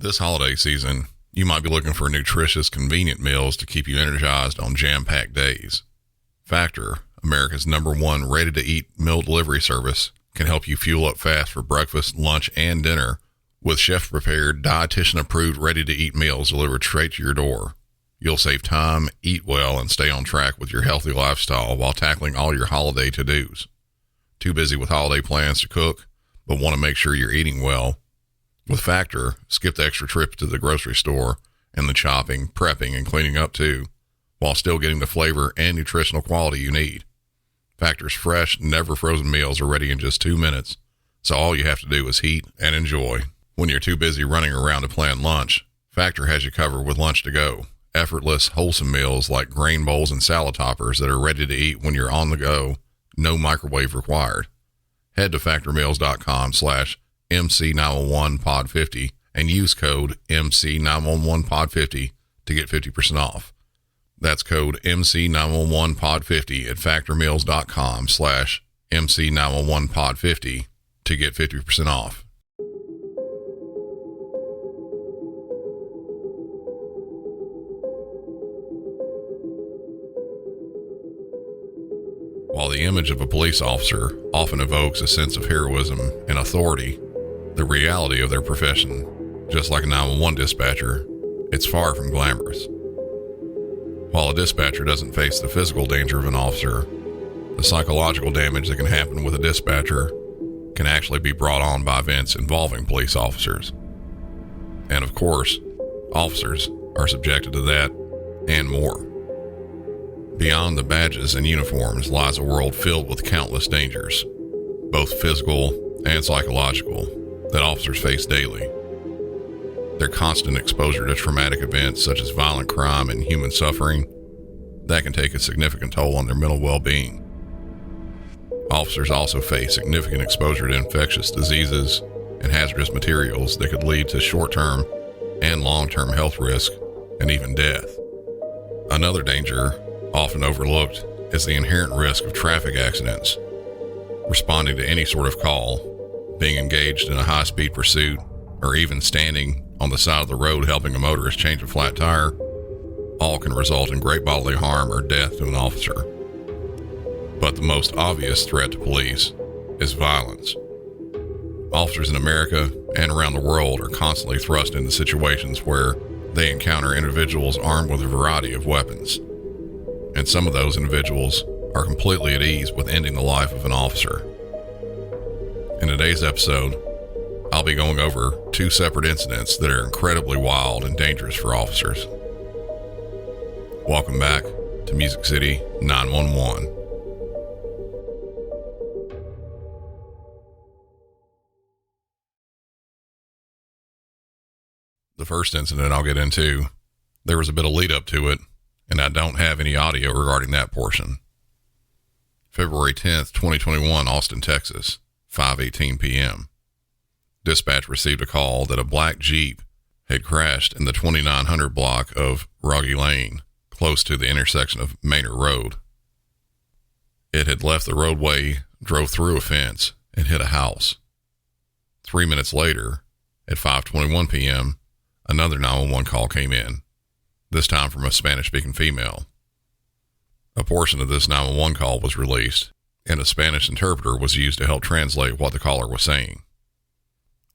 This holiday season, you might be looking for nutritious, convenient meals to keep you energized on jam-packed days. Factor, America's #1 ready-to-eat meal delivery service, can help you fuel up fast for breakfast, lunch, and dinner with chef-prepared, dietitian-approved, ready-to-eat meals delivered straight to your door. You'll save time, eat well, and stay on track with your healthy lifestyle while tackling all your holiday to-dos. Too busy with holiday plans to cook, but want to make sure you're eating well? With Factor, skip the extra trip to the grocery store and the chopping, prepping, and cleaning up too, while still getting the flavor and nutritional quality you need. Factor's fresh, never frozen meals are ready in just 2 minutes, so all you have to do is heat and enjoy. When you're too busy running around to plan lunch, Factor has you covered with lunch to go. Effortless, wholesome meals like grain bowls and salad toppers that are ready to eat when you're on the go, no microwave required. Head to factormeals.com/MC911pod50 and use code MC911pod50 to get 50% off. That's code MC911pod50 at factormeals.com/MC911pod50 to get 50% off. While the image of a police officer often evokes a sense of heroism and authority, the reality of their profession, just like a 911 dispatcher, it's far from glamorous. While a dispatcher doesn't face the physical danger of an officer, the psychological damage that can happen with a dispatcher can actually be brought on by events involving police officers. And of course, officers are subjected to that and more. Beyond the badges and uniforms lies a world filled with countless dangers, both physical and psychological, that officers face daily. Their constant exposure to traumatic events such as violent crime and human suffering, that can take a significant toll on their mental well-being. Officers also face significant exposure to infectious diseases and hazardous materials that could lead to short-term and long-term health risk and even death. Another danger, often overlooked, is the inherent risk of traffic accidents. Responding to any sort of call, being engaged in a high-speed pursuit, or even standing on the side of the road helping a motorist change a flat tire, all can result in great bodily harm or death to an officer. But the most obvious threat to police is violence. Officers in America and around the world are constantly thrust into situations where they encounter individuals armed with a variety of weapons. And some of those individuals are completely at ease with ending the life of an officer. In today's episode, I'll be going over 2 separate incidents that are incredibly wild and dangerous for officers. Welcome back to Music City 911. The first incident I'll get into, there was a bit of lead up to it, and I don't have any audio regarding that portion. February 10th, 2021, Austin, Texas, 5:18 p.m. Dispatch received a call that a black Jeep had crashed in the 2900 block of Rogge Lane, close to the intersection of Manor Road. It had left the roadway, drove through a fence, and hit a house. 3 minutes later, at 5:21 p.m., another 911 call came in, this time from a Spanish-speaking female. A portion of this 911 call was released, and a Spanish interpreter was used to help translate what the caller was saying.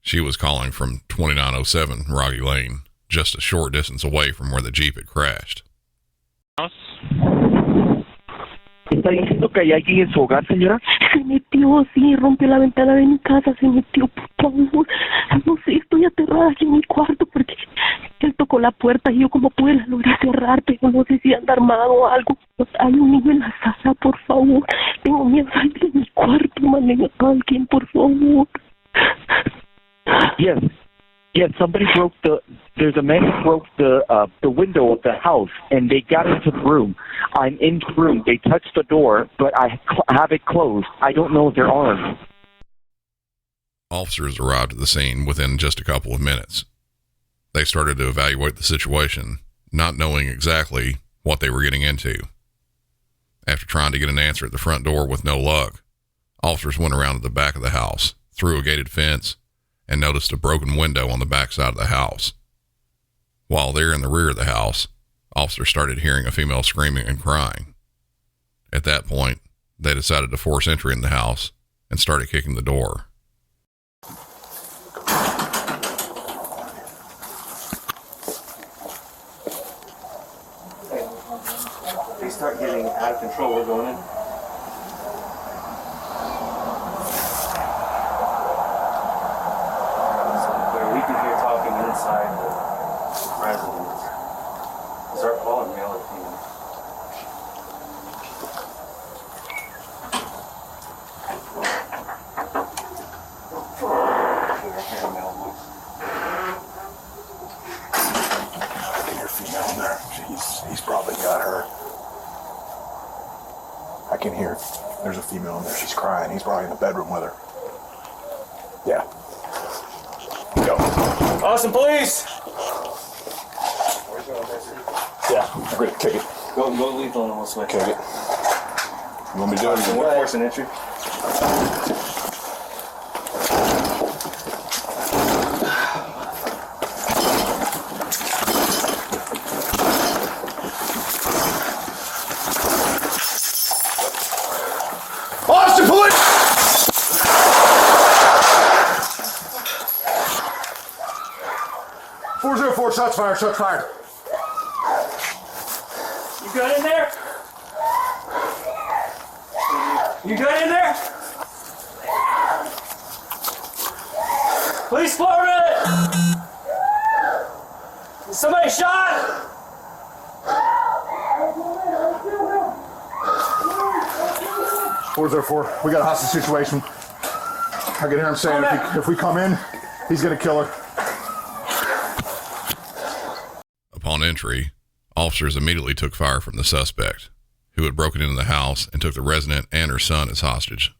She was calling from 2907 Rogge Lane, just a short distance away from where the Jeep had crashed. ¿Está diciendo que hay alguien en su hogar, señora? Se metió, sí, rompió la ventana de mi casa, se metió, por favor. No sé, estoy aterrada aquí en mi cuarto porque él tocó la puerta y yo como pude la logré cerrar, pero no sé si anda armado o algo. Hay un niño en la sala, por favor. Tengo miedo de salir de mi cuarto, manden a alguien, por favor. Yes, somebody there's a man who broke the window of the house, and they got into the room. I'm in the room. They touched the door, but I have it closed. I don't know if they're armed. Officers arrived at the scene within just a couple of minutes. They started to evaluate the situation, not knowing exactly what they were getting into. After trying to get an answer at the front door with no luck, officers went around to the back of the house, through a gated fence, and noticed a broken window on the back side of the house. While there in the rear of the house, officers started hearing a female screaming and crying. At that point, they decided to force entry in the house and started kicking the door. They start getting out of control. We're going in. We can hear talking inside the residence. Start calling male or female. Female in there. He's probably got her. I can hear. There's a female in there. She's crying. He's probably in the bedroom with her. Yeah. Go. Austin police! Yeah. I'm ready to kick it. Go lethal and we'll switch. Kick it. You want me to do it? We're forcing entry. Austin police! .404, shots fired, shots fired. You good in there? You good in there? Police department! Somebody shot! 404, we got a hostage situation. I can hear him saying if we come in, he's gonna kill her. Upon entry, officers immediately took fire from the suspect, who had broken into the house and took the resident and her son as hostage.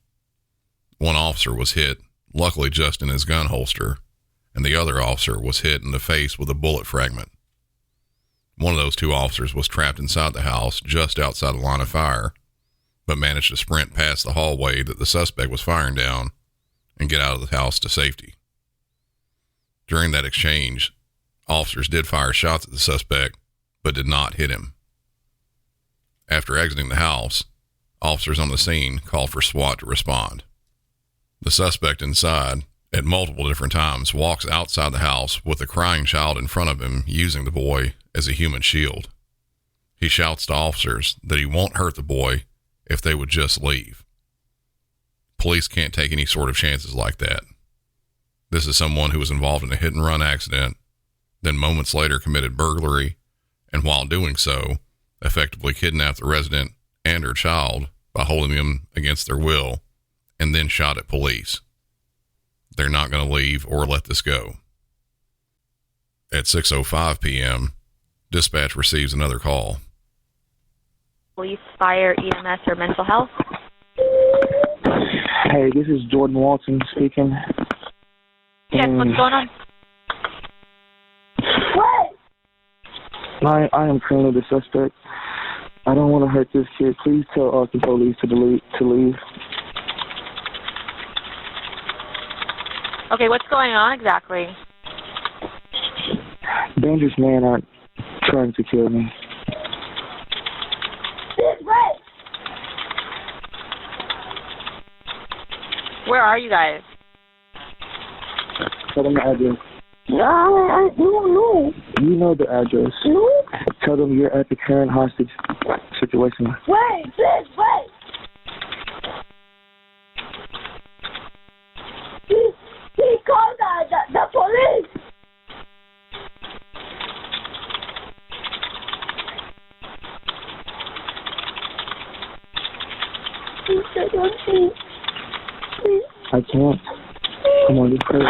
One officer was hit, luckily just in his gun holster, and the other officer was hit in the face with a bullet fragment. One of those two officers was trapped inside the house just outside the line of fire, but managed to sprint past the hallway that the suspect was firing down and get out of the house to safety. During that exchange, officers did fire shots at the suspect, but did not hit him. After exiting the house, officers on the scene called for SWAT to respond. The suspect inside, at multiple different times, walks outside the house with a crying child in front of him, using the boy as a human shield. He shouts to officers that he won't hurt the boy if they would just leave. Police can't take any sort of chances like that. This is someone who was involved in a hit-and-run accident, then moments later committed burglary, and while doing so, effectively kidnapped the resident and her child by holding them against their will, and then shot at police. They're not going to leave or let this go. At 6:05 p.m., dispatch receives another call. Police, fire, EMS, or mental health? Hey, this is Jordan Walton speaking. Yes, what's going on? I am currently the suspect. I don't want to hurt this kid. Please tell the police to leave. Okay, what's going on exactly? Dangerous men are trying to kill me. Where are you guys? Tell them the address. I don't know. You know the address. No. Tell them you're at the current hostage situation. Wait, please, wait. He called the police. I can't. Come on, just pray.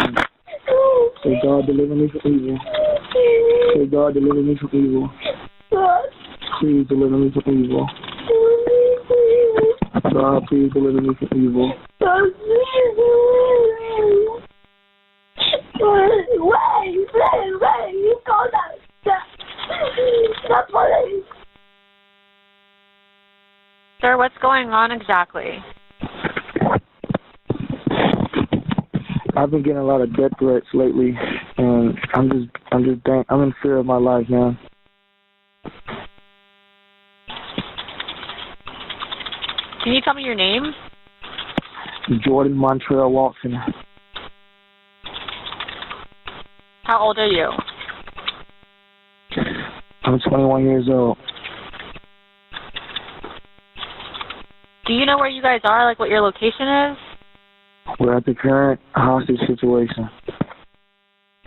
Say, God, deliver me from evil. Say, God, deliver me from evil. Please deliver me from evil. God, please deliver me from evil. Wait. You called the police. Sir, what's going on exactly? I've been getting a lot of death threats lately, and I'm in fear of my life now. Can you tell me your name? Jordan Montrell Watson. How old are you? I'm 21 years old. Do you know where you guys are, like what your location is? We're at the current hostage situation.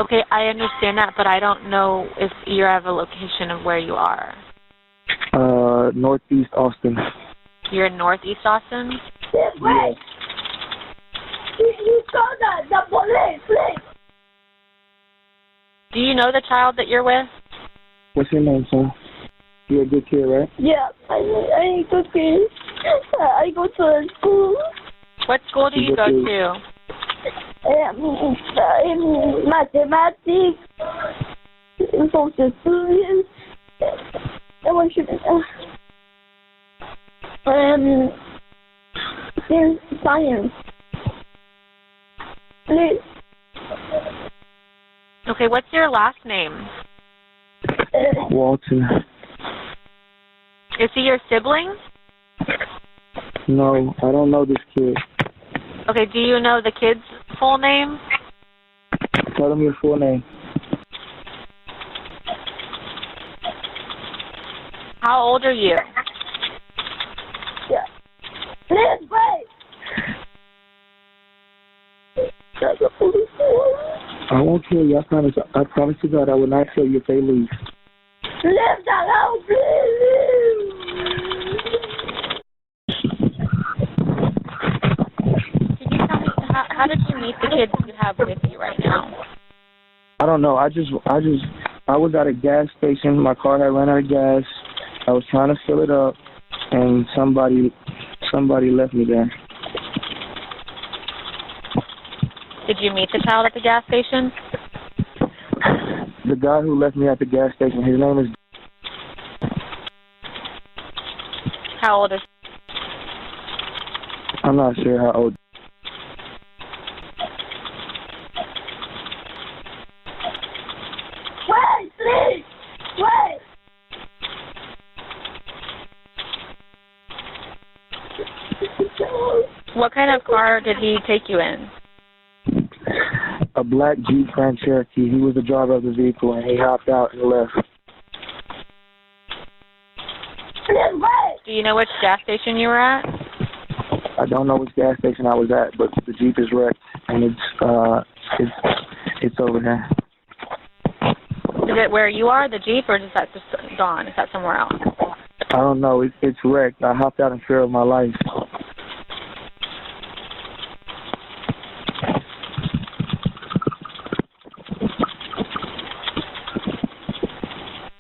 Okay, I understand that, but I don't know if you have a location of where you are. Northeast Austin. You're in Northeast Austin? Yes. You saw that, the police, please. Do you know the child that you're with? What's your name, son? You're a good kid, right? Yeah, I go to I go to school. What school do you go to? In mathematics, social studies. In science. Please. Okay, what's your last name? Walton. Is he your sibling? No, I don't know this kid. Okay, do you know the kid's full name? Tell him your full name. How old are you? Yeah. Please wait. I won't kill you. I promise to God I will not kill you if they leave. Leave the house, please. Can you tell me how did you meet the kids you have with you right now? I don't know. I was at a gas station. My car had run out of gas. I was trying to fill it up, and somebody left me there. Did you meet the child at the gas station? The guy who left me at the gas station, his name is... How old is he? I'm not sure how old. Wait, please. Wait. What kind of car did he take you in? A black Jeep Grand Cherokee. He was the driver of the vehicle, and he hopped out and left. Wait. Do you know which gas station you were at? I don't know which gas station I was at, but the Jeep is wrecked, and it's over here. Is it where you are, the Jeep, or is that just gone? Is that somewhere else? I don't know. It's wrecked. I hopped out in fear of my life.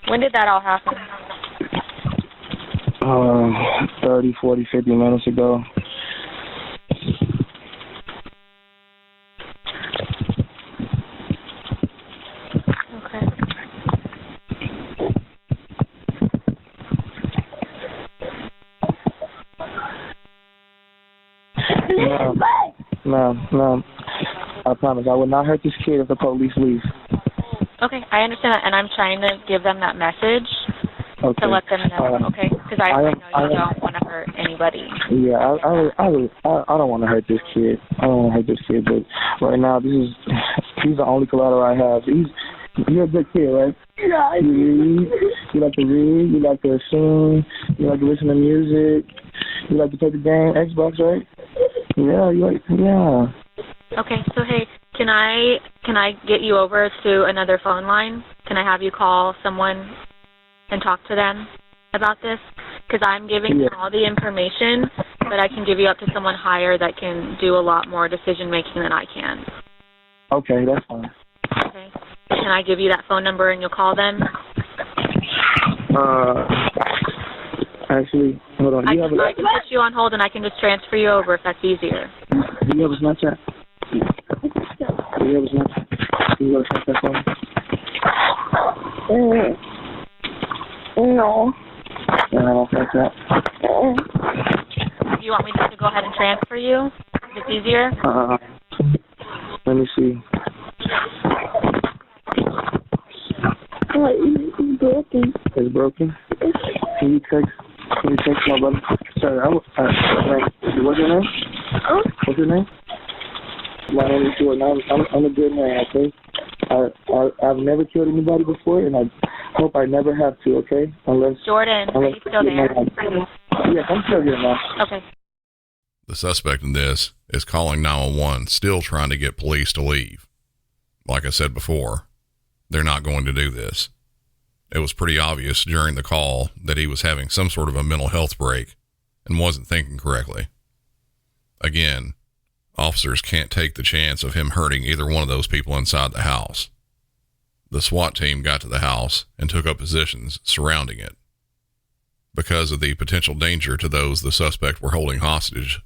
When did that all happen? 30, 40, 50 minutes ago. Okay. Ma'am, I promise I will not hurt this kid if the police leave. Okay, I understand that, and I'm trying to give them that message to let them know, okay? Because I know you don't want to hurt anybody. Yeah, I don't want to hurt this kid. I don't want to hurt this kid, but right now he's the only collateral I have. You're a good kid, right? Yeah. You like to read, you like to sing, you like to listen to music, you like to play the game, Xbox, right? Yeah. Okay, so hey, can I get you over to another phone line? Can I have you call someone and talk to them about this? Because I'm giving them all the information, but I can give you up to someone higher that can do a lot more decision making than I can. Okay, that's fine. Okay. Can I give you that phone number and you'll call them? Actually, hold on. I can put you on hold and I can just transfer you over if that's easier. Do you have a Snapchat? Do you have a Snapchat? Do you have a Snapchat phone? No. Snapchat? Do you want me just to go ahead and transfer you? If it's easier? Let Let me see. It's broken. It's broken? Can you text my brother? Sorry, what's your name? What's your name? My name is Jordan. I'm a good man, okay? I've never killed anybody before, and I hope I never have to, okay? Jordan, are you still there? Yes, I'm still here now. Okay. The suspect in this is calling 911, still trying to get police to leave. Like I said before, they're not going to do this. It was pretty obvious during the call that he was having some sort of a mental health break and wasn't thinking correctly. Again, officers can't take the chance of him hurting either one of those people inside the house. The SWAT team got to the house and took up positions surrounding it. Because of the potential danger to those the suspect were holding hostage,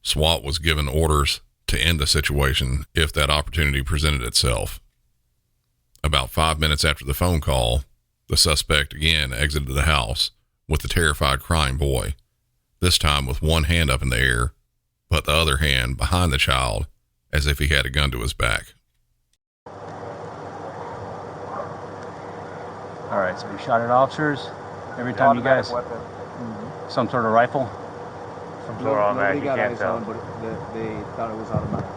SWAT was given orders to end the situation if that opportunity presented itself. About 5 minutes after the phone call, the suspect again exited the house with the terrified crying boy, this time with one hand up in the air, but the other hand behind the child as if he had a gun to his back. All right, so we shot at officers. Every time you guys, some sort of rifle? Some sort of automatic, you can't tell. But they thought it was automatic.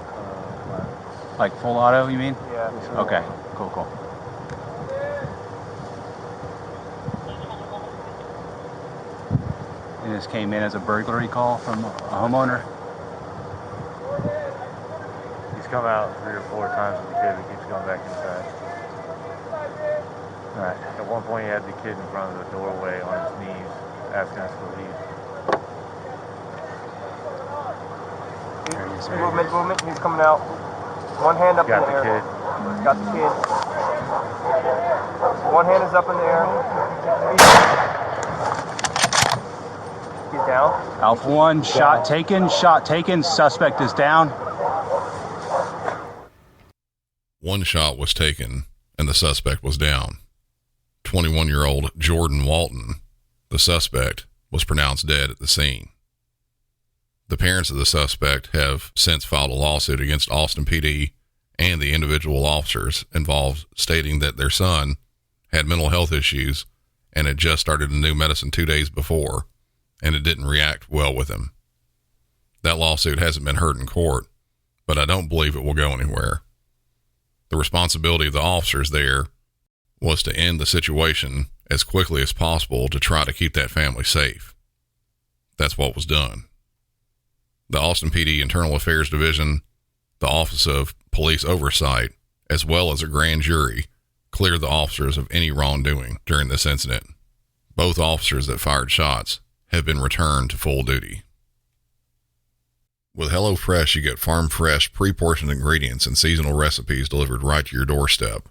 Like full auto, you mean? Yeah. Okay, cool. And this came in as a burglary call from a homeowner? He's come out 3 or 4 times with the kid, but keeps going back inside. All right. At one point, he had the kid in front of the doorway on his knees, asking us to leave. Movement. He's coming out. One hand up in the air. Kid. Got the kid. One hand is up in the air. He's down. Alpha 1, shot taken, suspect is down. One shot was taken and the suspect was down. 21-year-old Jordan Walton, the suspect, was pronounced dead at the scene. The parents of the suspect have since filed a lawsuit against Austin PD and the individual officers involved, stating that their son had mental health issues and had just started a new medicine 2 days before, and it didn't react well with him. That lawsuit hasn't been heard in court, but I don't believe it will go anywhere. The responsibility of the officers there was to end the situation as quickly as possible to try to keep that family safe. That's what was done. The Austin PD Internal Affairs Division, the Office of Police Oversight, as well as a grand jury, cleared the officers of any wrongdoing during this incident. Both officers that fired shots have been returned to full duty. With HelloFresh, you get farm-fresh, pre-portioned ingredients and seasonal recipes delivered right to your doorstep.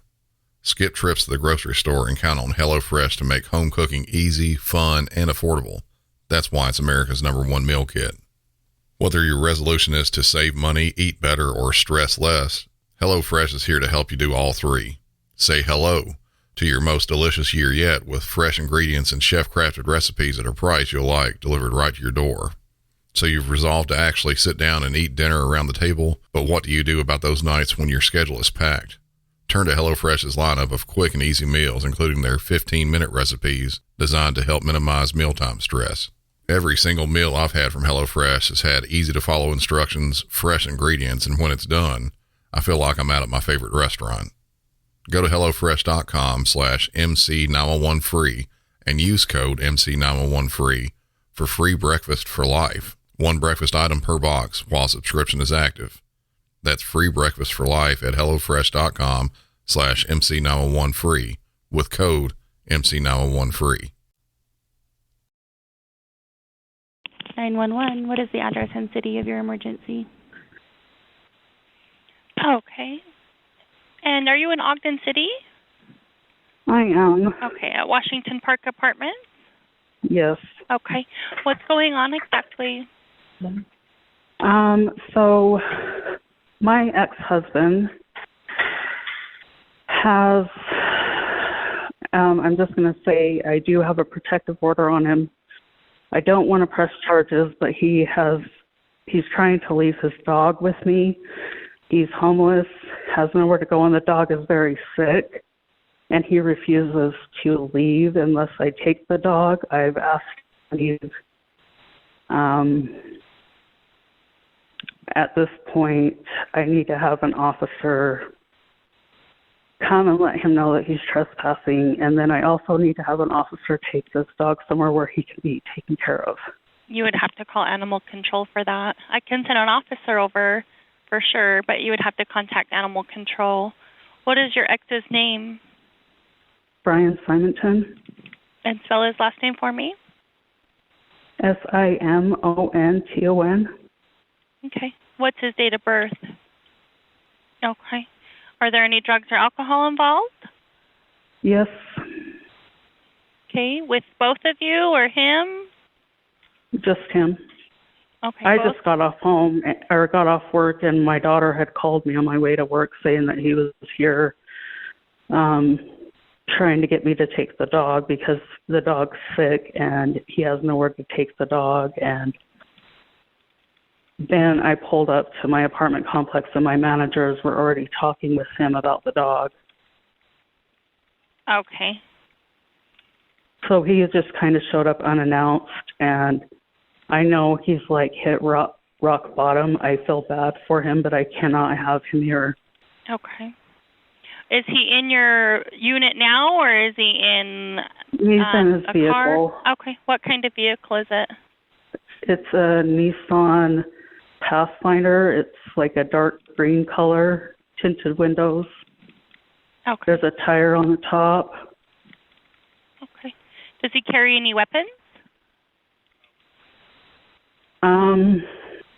Skip trips to the grocery store and count on HelloFresh to make home cooking easy, fun, and affordable. That's why it's America's #1 meal kit. Whether your resolution is to save money, eat better, or stress less, HelloFresh is here to help you do all three. Say hello to your most delicious year yet with fresh ingredients and chef-crafted recipes at a price you'll like, delivered right to your door. So you've resolved to actually sit down and eat dinner around the table, but what do you do about those nights when your schedule is packed? Turn to HelloFresh's lineup of quick and easy meals, including their 15-minute recipes designed to help minimize mealtime stress. Every single meal I've had from HelloFresh has had easy-to-follow instructions, fresh ingredients, and when it's done, I feel like I'm out at my favorite restaurant. Go to HelloFresh.com/MC911free and use code MC911free for free breakfast for life. 1 breakfast item per box while subscription is active. That's free breakfast for life at HelloFresh.com/MC911free with code MC911free. 911, what is the address and city of your emergency? Okay. And are you in Ogden City? I am. Okay, at Washington Park Apartments? Yes. Okay. What's going on exactly? So my ex-husband has, I'm just going to say I do have a protective order on him. I don't want to press charges, but he's trying to leave his dog with me. He's homeless, has nowhere to go, and the dog is very sick, and he refuses to leave unless I take the dog. I've asked him. At this point, I need to have an officer come and let him know that he's trespassing, and then I also need to have an officer take this dog somewhere where he can be taken care of. You would have to call animal control for that. I can send an officer over for sure, but you would have to contact animal control. What is your ex's name? Brian Simonton. And spell his last name for me. Simonton. Okay. What's his date of birth? Okay. Are there any drugs or alcohol involved? Yes. Okay. With both of you or him? Just him. Okay. I just got off work, and my daughter had called me on my way to work saying that he was here trying to get me to take the dog because the dog's sick and he has nowhere to take the dog. And then I pulled up to my apartment complex, and my managers were already talking with him about the dog. Okay. So he just kind of showed up unannounced, and I know he's like hit rock bottom. I feel bad for him, but I cannot have him here. Okay. Is he in your unit now, or is he in He's in his vehicle. car? Okay. What kind of vehicle is it? It's a Nissan Pathfinder. It's like a dark green color, tinted windows. Okay. There's a tire on the top. Okay. Does he carry any weapons?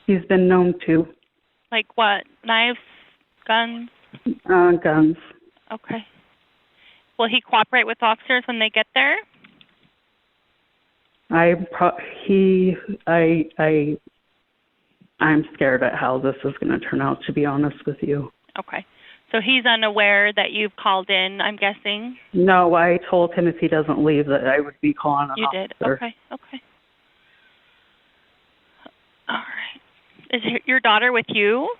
He's been known to. Like what? Knives? Guns? Guns. Okay. Will he cooperate with officers when they get there? I'm scared at how this is going to turn out, to be honest with you. Okay. So he's unaware that you've called in, I'm guessing? No, I told him if he doesn't leave that I would be calling an officer. You did? Okay. All right. Is your daughter with you?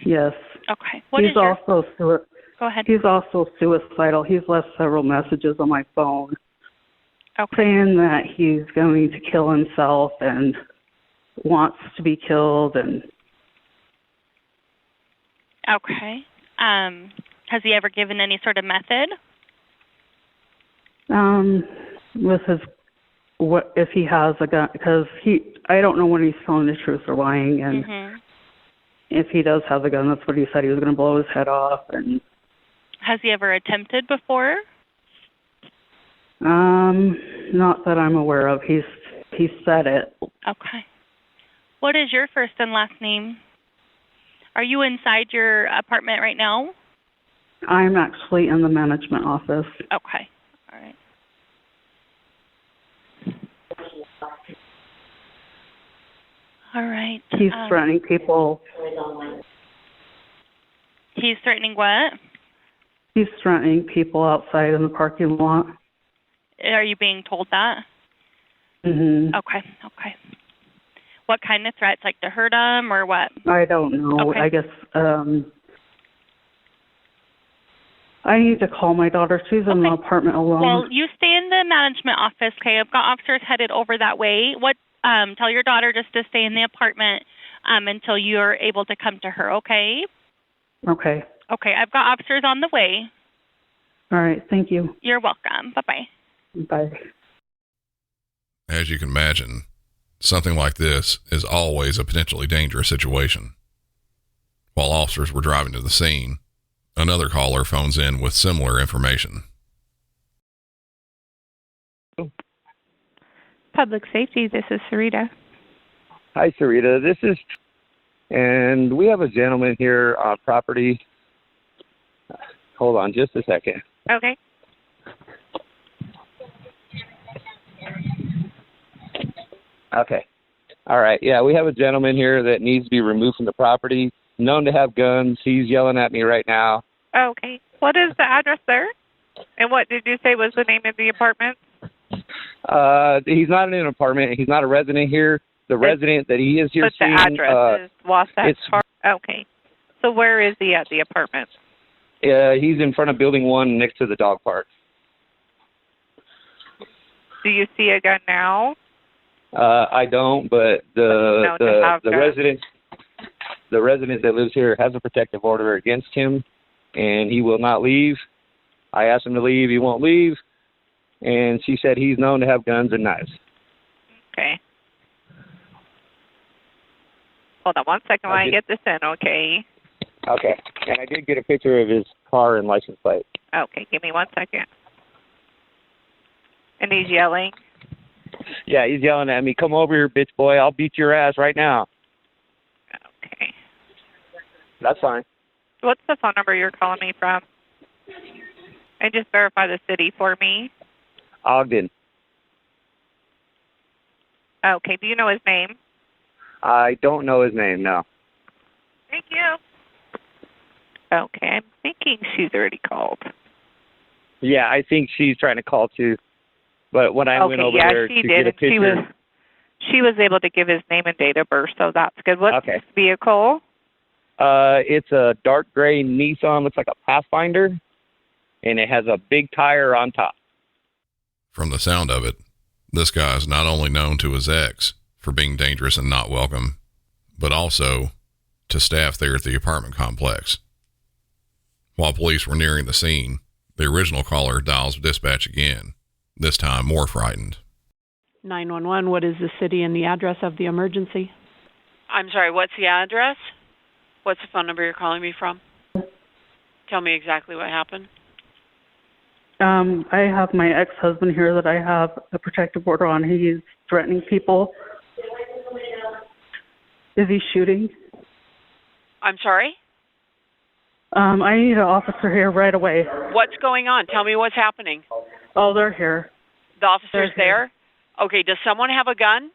Yes. Okay. Go ahead. He's also suicidal. He's left several messages on my phone saying that he's going to kill himself and wants to be killed. And okay. Has he ever given any sort of method? With what if he has a gun? Because I don't know when he's telling the truth or lying, and if he does have a gun, that's what he said. He was going to blow his head off. And has he ever attempted before? Not that I'm aware of. He said it. Okay. What is your first and last name? Are you inside your apartment right now? I'm actually in the management office. Okay. All right. All right. He's threatening people. He's threatening what? He's threatening people outside in the parking lot. Are you being told that? Okay. What kind of threats? Like to hurt him or what? I don't know. Okay. I guess I need to call my daughter. She's in the apartment alone. Well, you stay in the management office, okay? I've got officers headed over that way. Tell your daughter just to stay in the apartment until you're able to come to her, okay? Okay. Okay, I've got officers on the way. All right, thank you. You're welcome. Bye-bye. Bye. As you can imagine, something like this is always a potentially dangerous situation. While officers were driving to the scene, another caller phones in with similar information. Public Safety, this is Sarita. Hi, Sarita. And we have a gentleman here on property. Hold on just a second. Okay. Okay. All right. Yeah, we have a gentleman here that needs to be removed from the property, known to have guns. He's yelling at me right now. Okay. What is the address there? And what did you say was the name of the apartment? He's not in an apartment. He's not a resident here. The resident that he is here but seeing, the address is Wasatch Park. Okay. So where is he at the apartment? He's in front of building 1 next to the dog park. Do you see a gun now? I don't, but the resident that lives here has a protective order against him, and he will not leave. I asked him to leave. He won't leave. And she said he's known to have guns and knives. Okay. Hold on one second while I get this in, okay? Okay. And I did get a picture of his car and license plate. Okay, give me 1 second. And he's yelling? Yeah, he's yelling at me, "Come over here, bitch boy. I'll beat your ass right now." Okay. That's fine. What's the phone number you're calling me from? And just verify the city for me. Ogden. Okay, do you know his name? I don't know his name, no. Thank you. Okay, I'm thinking she's already called. Yeah, I think she's trying to call too. But when I went over there to get a picture... She was able to give his name and date of birth, so that's good. What's the vehicle? It's a dark gray Nissan. Looks like a Pathfinder. And it has a big tire on top. From the sound of it, this guy is not only known to his ex for being dangerous and not welcome, but also to staff there at the apartment complex. While police were nearing the scene, the original caller dials dispatch again, this time more frightened. 911, what is the city and the address of the emergency? I'm sorry, what's the address? What's the phone number you're calling me from? Tell me exactly what happened. I have my ex-husband here that I have a protective order on. He's threatening people. Is he shooting? I'm sorry? I need an officer here right away. What's going on? Tell me what's happening. Oh, they're here. The officer's there? Okay, does someone have a gun?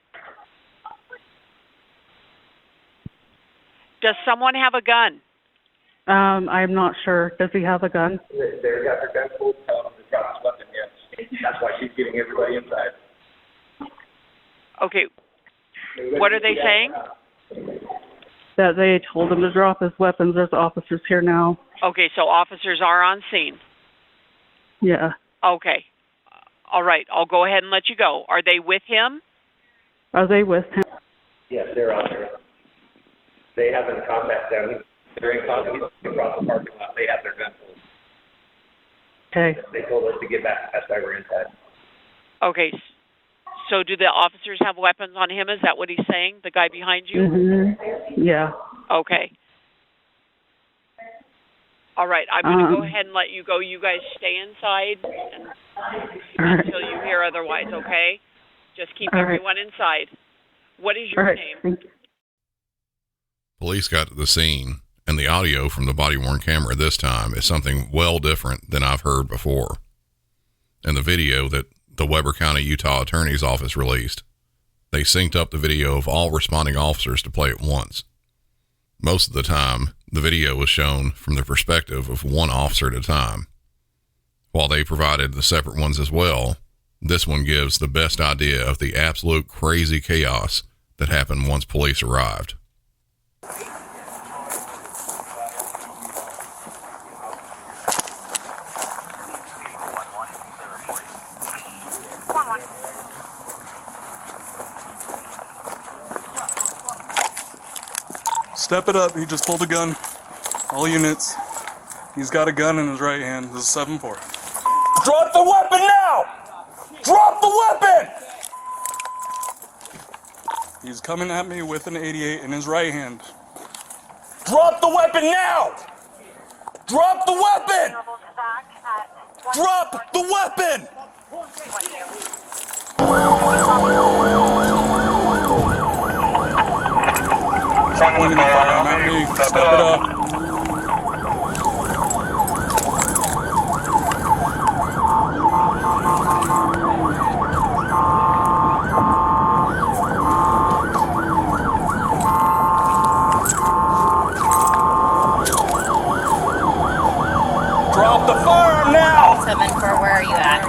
Does someone have a gun? I'm not sure. Does he have a gun? They've got their gun pulled, telling them to drop his weapon, yes. That's why she's getting everybody inside. Okay. What are they saying? That they told him to drop his weapons. There's officers here now. Okay, so officers are on scene. Yeah. Okay. All right, I'll go ahead and let you go. Are they with him? Are they with him? Yes, they're out there. They haven't contacted them. They're in contact across the parking lot. They have their gun pulled. Okay. They told us to get back. That's why we're inside. Okay. So do the officers have weapons on him? Is that what he's saying? The guy behind you? Mm-hmm. Yeah. Okay. All right. I'm going to go ahead and let you go. You guys stay inside until you hear otherwise, okay? Just keep everyone inside. What is your name? Police got to the scene, and the audio from the body-worn camera this time is something well different than I've heard before. In the video that the Weber County, Utah Attorney's Office released, they synced up the video of all responding officers to play at once. Most of the time, the video was shown from the perspective of one officer at a time. While they provided the separate ones as well, this one gives the best idea of the absolute crazy chaos that happened once police arrived. Step it up. He just pulled a gun. All units. He's got a gun in his right hand. This is 7-4. Drop the weapon now! Drop the weapon! He's coming at me with an 88 in his right hand. Drop the weapon now! Drop the weapon! Drop the weapon! Pointing the firearm at me. Step it up. Drop the firearm now! 7-4, where are you at?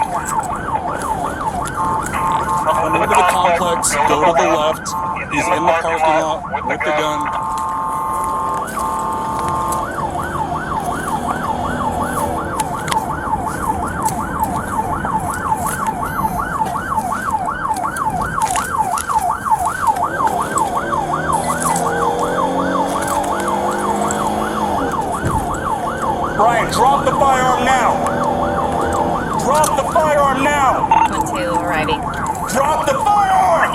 Come into the complex, go to the left. He's in the parking lot with the gun. Drop the firearm!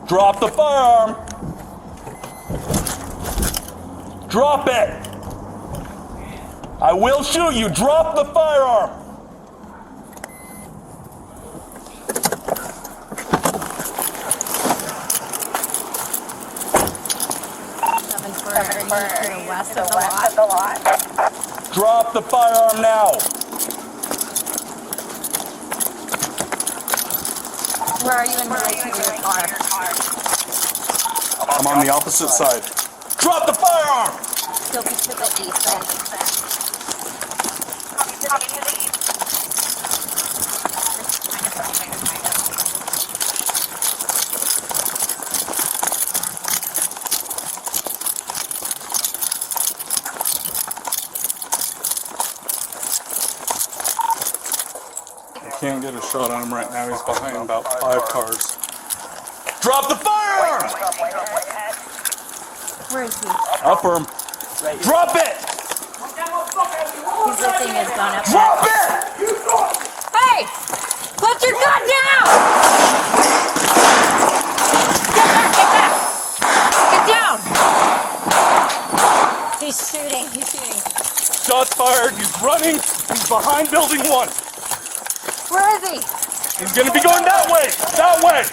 Drop the firearm! Drop it! I will shoot you! Drop the firearm! To the west of the lot. Drop the firearm now! Where are you in relation to your car? I'm on the opposite side. Drop the firearm! Still be to the east then. Can't get a shot on him right now. He's behind about 5 cars. Drop the firearm! Where is he? Upper him. Drop it! He's lifting his gun up. Drop it! Hey! Put your gun down! Get back! Get down! He's shooting. Shots fired. He's running. He's behind building 1. Where is he? He's gonna be going that way! That way!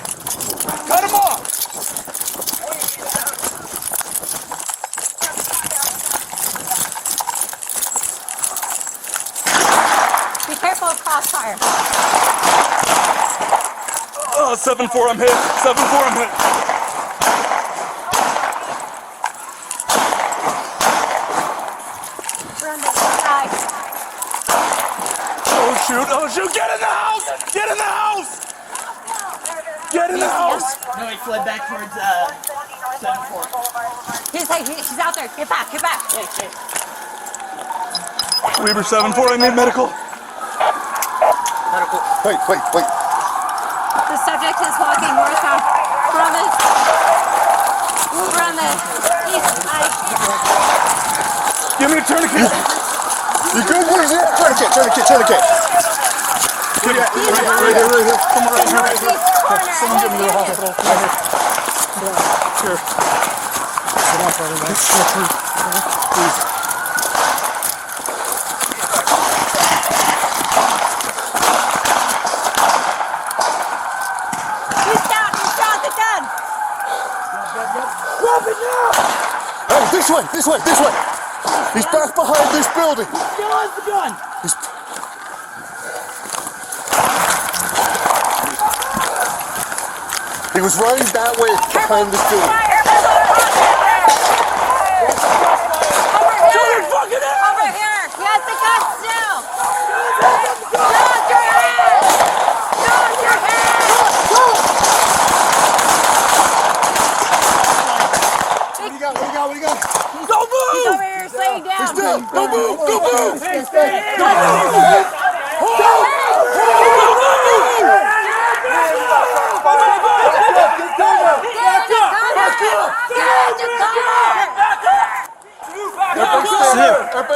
Cut him off! Be careful of crossfire. 7-4, I'm hit. 7-4, I'm hit. We're on the side. Oh shoot, get in the house! Get in the house! Get in the house! No, he fled back towards 7-4. He's out there. Get back. Weaver 7-4, I need medical. Wait. The subject is walking northbound from the east side. Give me a tourniquet. You good? Yeah. Tourniquet. Right here. Come right here. Someone get me to the hospital. Right here. Here. Please. He's down the gun. Drop it now! Hey, this way. He's back behind this building. Still has the gun. He was running that way behind this building. Over here. He has the gun still. Shoot your head. What do you got? Go move! He's over here laying down. He's down. Go move!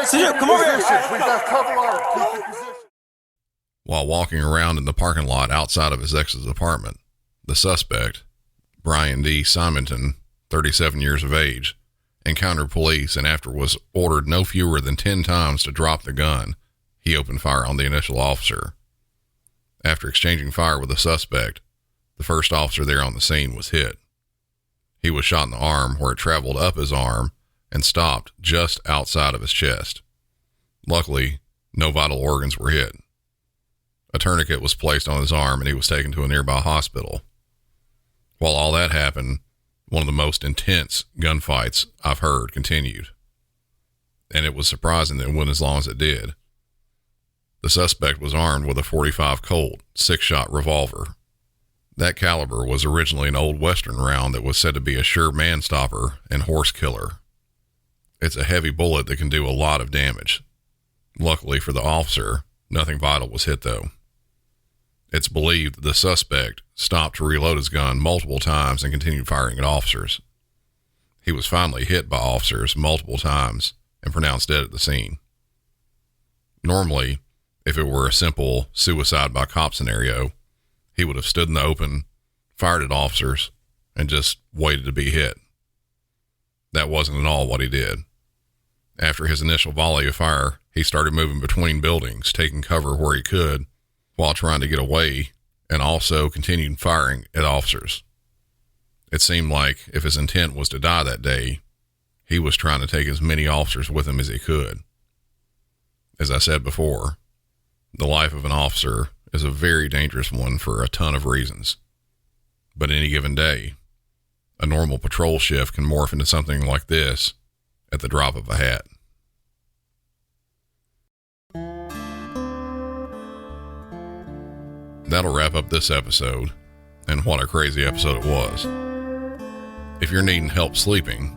Sit, come over here. We've got cover on him. Keep your position. While walking around in the parking lot outside of his ex's apartment, the suspect, Brian D. Simonton, 37 years of age, encountered police and after was ordered no fewer than 10 times to drop the gun, he opened fire on the initial officer. After exchanging fire with the suspect, the first officer there on the scene was hit. He was shot in the arm where it traveled up his arm and stopped just outside of his chest. Luckily, no vital organs were hit. A tourniquet was placed on his arm and he was taken to a nearby hospital. While all that happened, one of the most intense gunfights I've heard continued. And it was surprising that it went as long as it did. The suspect was armed with a .45 Colt 6-shot revolver. That caliber was originally an old Western round that was said to be a sure man stopper and horse killer. It's a heavy bullet that can do a lot of damage. Luckily for the officer, nothing vital was hit though. It's believed that the suspect stopped to reload his gun multiple times and continued firing at officers. He was finally hit by officers multiple times and pronounced dead at the scene. Normally, if it were a simple suicide by cop scenario, he would have stood in the open, fired at officers, and just waited to be hit. That wasn't at all what he did. After his initial volley of fire, he started moving between buildings, taking cover where he could while trying to get away, and also continued firing at officers. It seemed like if his intent was to die that day, he was trying to take as many officers with him as he could. As I said before, the life of an officer is a very dangerous one for a ton of reasons. But any given day, a normal patrol shift can morph into something like this at the drop of a hat. That'll wrap up this episode, and what a crazy episode it was. If you're needing help sleeping,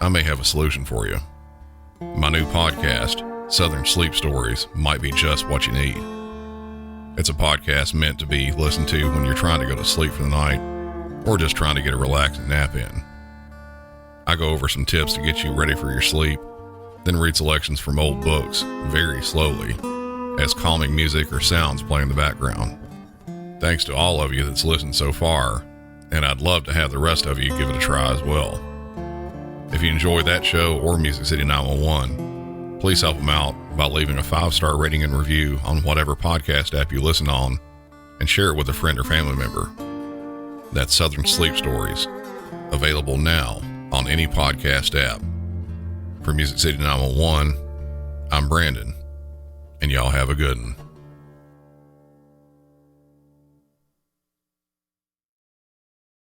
I may have a solution for you. My new podcast, Southern Sleep Stories, might be just what you need. It's a podcast meant to be listened to when you're trying to go to sleep for the night, or just trying to get a relaxing nap in. I go over some tips to get you ready for your sleep, then read selections from old books very slowly as calming music or sounds play in the background. Thanks to all of you that's listened so far, and I'd love to have the rest of you give it a try as well. If you enjoy that show or Music City 911, please help them out by leaving a 5-star rating and review on whatever podcast app you listen on, and share it with a friend or family member. That's Southern Sleep Stories, available now on any podcast app. For Music City 911, I'm Brandon, and y'all have a good one.